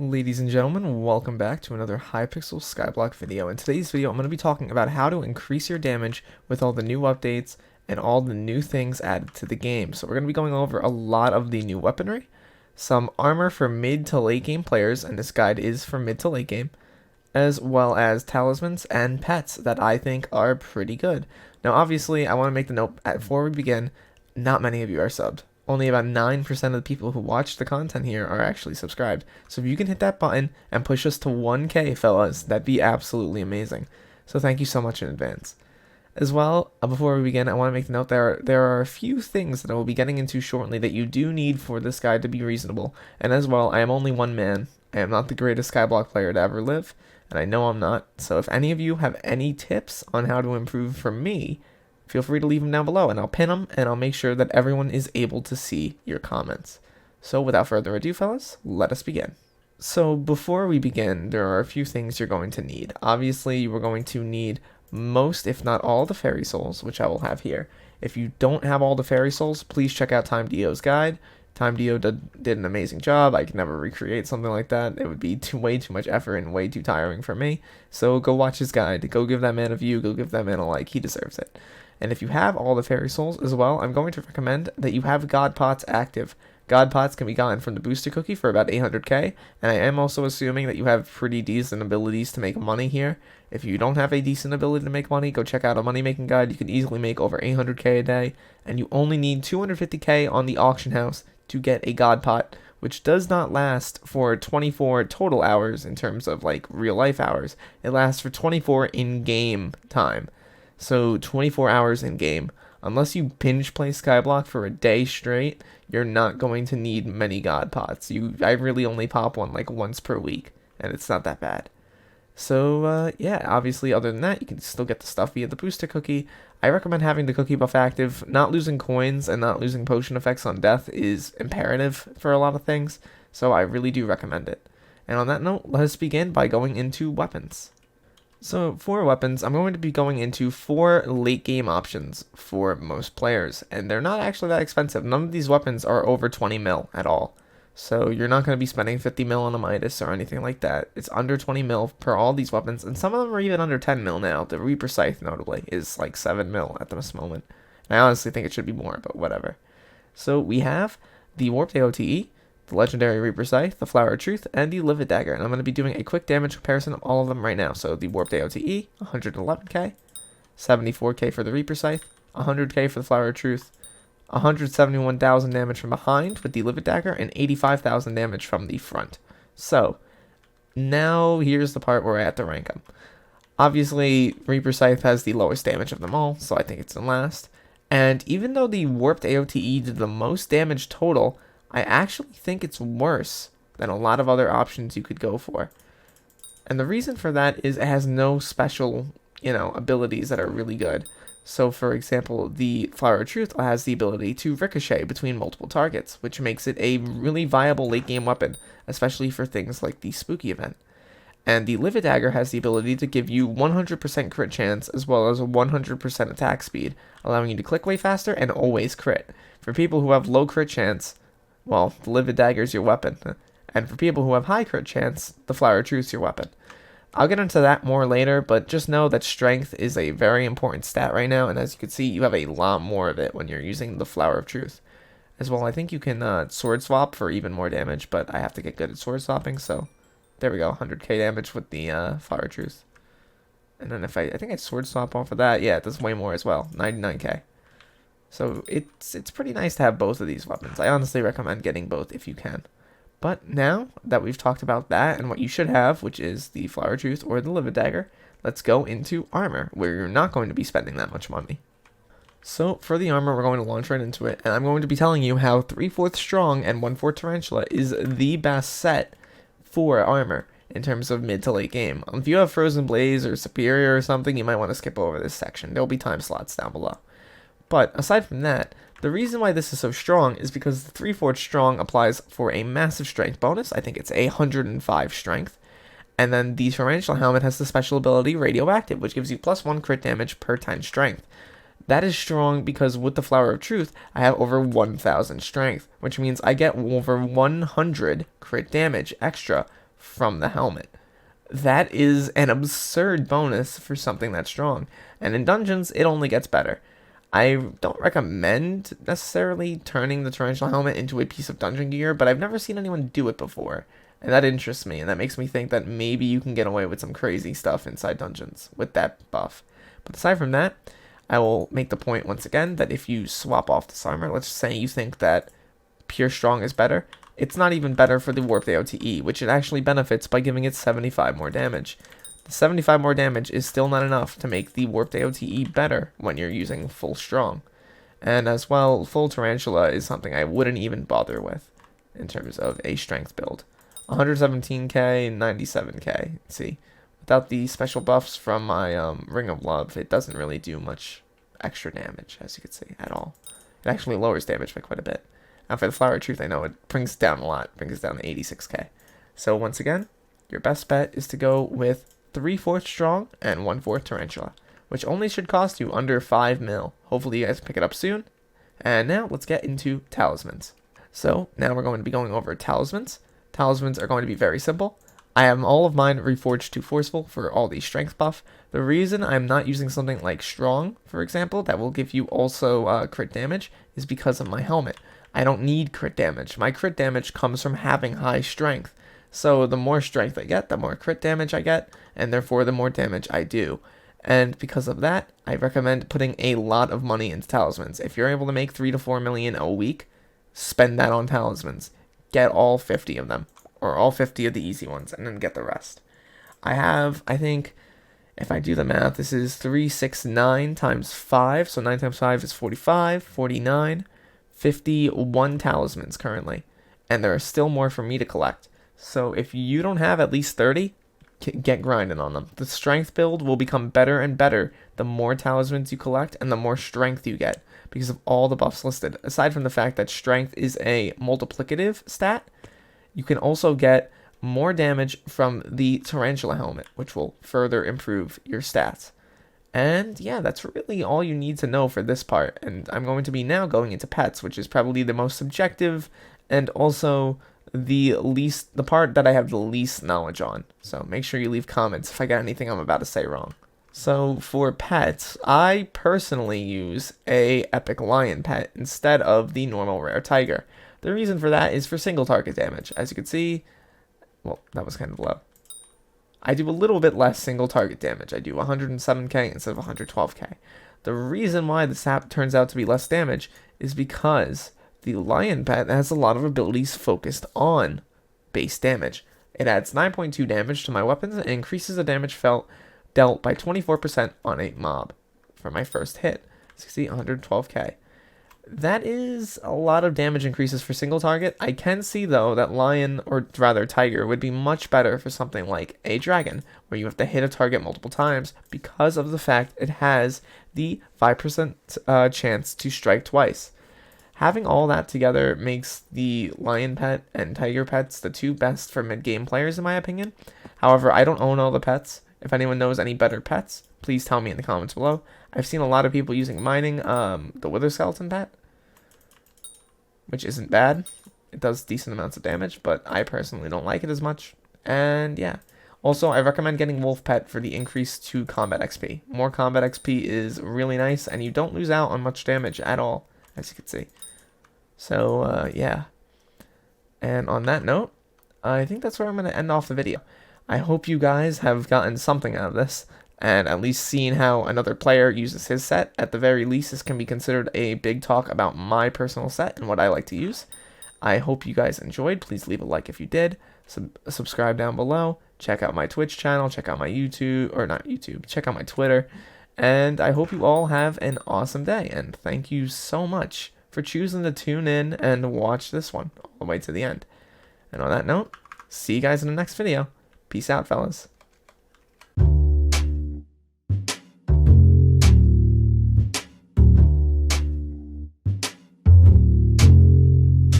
Ladies and gentlemen, welcome back to another Hypixel Skyblock video. In today's video, I'm going to be talking about how to increase your damage with all the new updates and all the new things added to the game. So we're going to be going over a lot of the new weaponry, some armor for mid to late game players, and this guide is for mid to late game, as well as talismans and pets that I think are pretty good. Now obviously, I want to make the note before we begin, not many of you are subbed. Only about 9% of the people who watch the content here are actually subscribed. So if you can hit that button and push us to 1K, fellas, that'd be absolutely amazing. So thank you so much in advance. As well, before we begin, I want to make the note there are a few things that I will be getting into shortly that you do need for this guide to be reasonable. And as well, I am only one man. I am not the greatest Skyblock player to ever live, and I know I'm not. So if any of you have any tips on how to improve for me, feel free to leave them down below, and I'll pin them, and I'll make sure that everyone is able to see your comments. So without further ado, fellas, let us begin. So before we begin, there are a few things you're going to need. Obviously, you are going to need most, if not all, the fairy souls, which I will have here. If you don't have all the fairy souls, please check out TimeDio's guide. TimeDio did an amazing job. I can never recreate something like that. It would be way too much effort and way too tiring for me. So go watch his guide. Go give that man a view. Go give that man a like. He deserves it. And if you have all the fairy souls as well, I'm going to recommend that you have God Pots active. God Pots can be gotten from the booster cookie for about 800k, and I am also assuming that you have pretty decent abilities to make money here. If you don't have a decent ability to make money, go check out a money making guide. You can easily make over 800k a day, and you only need 250k on the auction house to get a God Pot, which does not last for 24 total hours in terms of like real life hours. It lasts for 24 in-game time. So 24 hours in game. Unless you binge play Skyblock for a day straight, you're not going to need many God Pots. I really only pop one like once per week, and it's not that bad. So yeah, obviously other than that, you can still get the stuff via the booster cookie. I recommend having the cookie buff active. Not losing coins and not losing potion effects on death is imperative for a lot of things, so I really do recommend it. And on that note, let us begin by going into weapons. So for weapons, I'm going to be going into 4 late game options for most players, and they're not actually that expensive. None of these weapons are over 20 mil at all. So you're not going to be spending 50 mil on a Midas or anything like that. It's under 20 mil per all these weapons, and some of them are even under 10 mil now. The Reaper Scythe, notably, is like 7 mil at this moment. And I honestly think it should be more, but whatever. So we have the Warped AOTE, the Legendary Reaper Scythe, the Flower of Truth, and the Livid Dagger. And I'm going to be doing a quick damage comparison of all of them right now. So the Warped AOTE, 111k, 74k for the Reaper Scythe, 100k for the Flower of Truth, 171,000 damage from behind with the Livid Dagger, and 85,000 damage from the front. So now here's the part where I have to rank them. Obviously, Reaper Scythe has the lowest damage of them all, so I think it's in last. And even though the Warped AOTE did the most damage total, I actually think it's worse than a lot of other options you could go for. And the reason for that is it has no special, abilities that are really good. So for example, the Flower of Truth has the ability to ricochet between multiple targets, which makes it a really viable late game weapon, especially for things like the Spooky event. And the Livid Dagger has the ability to give you 100% crit chance as well as 100% attack speed, allowing you to click way faster and always crit. For people who have low crit chance, well, the Livid Dagger is your weapon. And for people who have high crit chance, the Flower of Truth is your weapon. I'll get into that more later, but just know that strength is a very important stat right now, and as you can see, you have a lot more of it when you're using the Flower of Truth. As well, I think you can sword swap for even more damage, but I have to get good at sword swapping, so there we go, 100k damage with the Flower of Truth. And then if I think I sword swap off of that, yeah, it does way more as well, 99k. So it's pretty nice to have both of these weapons. I honestly recommend getting both if you can. But now that we've talked about that and what you should have, which is the Flower of Truth or the Livid Dagger, let's go into armor, where you're not going to be spending that much money. So for the armor, we're going to launch right into it, and I'm going to be telling you how 3/4 Strong and 1/4 Tarantula is the best set for armor in terms of mid to late game. If you have Frozen Blaze or Superior or something, you might want to skip over this section. There'll be time slots down below. But aside from that, the reason why this is so strong is because the 3/4 Strong applies for a massive strength bonus. I think it's 105 strength. And then the Tarantula Helmet has the special ability Radioactive, which gives you +1 crit damage per 10 strength. That is strong because with the Flower of Truth, I have over 1,000 strength, which means I get over 100 crit damage extra from the helmet. That is an absurd bonus for something that strong. And in dungeons, it only gets better. I don't recommend necessarily turning the Tarantula helmet into a piece of dungeon gear, but I've never seen anyone do it before. And that interests me, and that makes me think that maybe you can get away with some crazy stuff inside dungeons with that buff. But aside from that, I will make the point once again that if you swap off this armor, let's say you think that pure strong is better, it's not even better for the Warped AOTE, which it actually benefits by giving it 75 more damage. The 75 more damage is still not enough to make the Warped AOTE better when you're using full strong. And as well, full Tarantula is something I wouldn't even bother with in terms of a strength build. 117k, 97k. See, without the special buffs from my Ring of Love, it doesn't really do much extra damage, as you can see, at all. It actually lowers damage by quite a bit. And for the Flower of Truth, I know it brings it down a lot. It brings it down to 86k. So once again, your best bet is to go with 3/4 strong and 1/4 Tarantula, which only should cost you under 5 mil. Hopefully you guys pick it up soon. And now let's get into Talismans. So now we're going to be going over Talismans. Talismans are going to be very simple. I have all of mine reforged to Forceful for all the strength buff. The reason I'm not using something like Strong, for example, that will give you also crit damage, is because of my helmet. I don't need crit damage. My crit damage comes from having high strength. So the more strength I get, the more crit damage I get, and therefore the more damage I do. And because of that, I recommend putting a lot of money into Talismans. If you're able to make 3 to 4 million a week, spend that on Talismans. Get all 50 of them, or all 50 of the easy ones, and then get the rest. I think, if I do the math, this is 369 times 5, so 9 times 5 is 45, 49, 51 Talismans currently, and there are still more for me to collect. So if you don't have at least 30, get grinding on them. The strength build will become better and better the more Talismans you collect and the more strength you get, because of all the buffs listed. Aside from the fact that strength is a multiplicative stat, you can also get more damage from the Tarantula helmet, which will further improve your stats. And yeah, that's really all you need to know for this part. And I'm going to be now going into pets, which is probably the most subjective and also the part that I have the least knowledge on. So make sure you leave comments if I get anything I'm about to say wrong. So for pets, I personally use a epic lion pet instead of the normal rare tiger. The reason for that is for single target damage. As you can see, well, that was kind of low. I do a little bit less single target damage. I do 107k instead of 112k. The reason why this app turns out to be less damage is because the lion pet has a lot of abilities focused on base damage. It adds 9.2 damage to my weapons and increases the damage dealt by 24% on a mob for my first hit. 112k. That is a lot of damage increases for single target. I can see though that lion, or rather tiger, would be much better for something like a dragon, where you have to hit a target multiple times because of the fact it has the 5% chance to strike twice. Having all that together makes the lion pet and tiger pets the two best for mid-game players in my opinion. However, I don't own all the pets. If anyone knows any better pets, please tell me in the comments below. I've seen a lot of people using mining the wither skeleton pet, which isn't bad. It does decent amounts of damage, but I personally don't like it as much. And yeah. Also, I recommend getting wolf pet for the increase to combat XP. More combat XP is really nice, and you don't lose out on much damage at all, as you can see. So, yeah. And on that note, I think that's where I'm going to end off the video. I hope you guys have gotten something out of this, and at least seen how another player uses his set. At the very least, this can be considered a big talk about my personal set and what I like to use. I hope you guys enjoyed. Please leave a like if you did. Subscribe down below. Check out my Twitch channel. Check out my YouTube, or not YouTube. Check out my Twitter. And I hope you all have an awesome day. And thank you so much for choosing to tune in and watch this one all the way to the end. And on that note, see you guys in the next video. Peace out, fellas.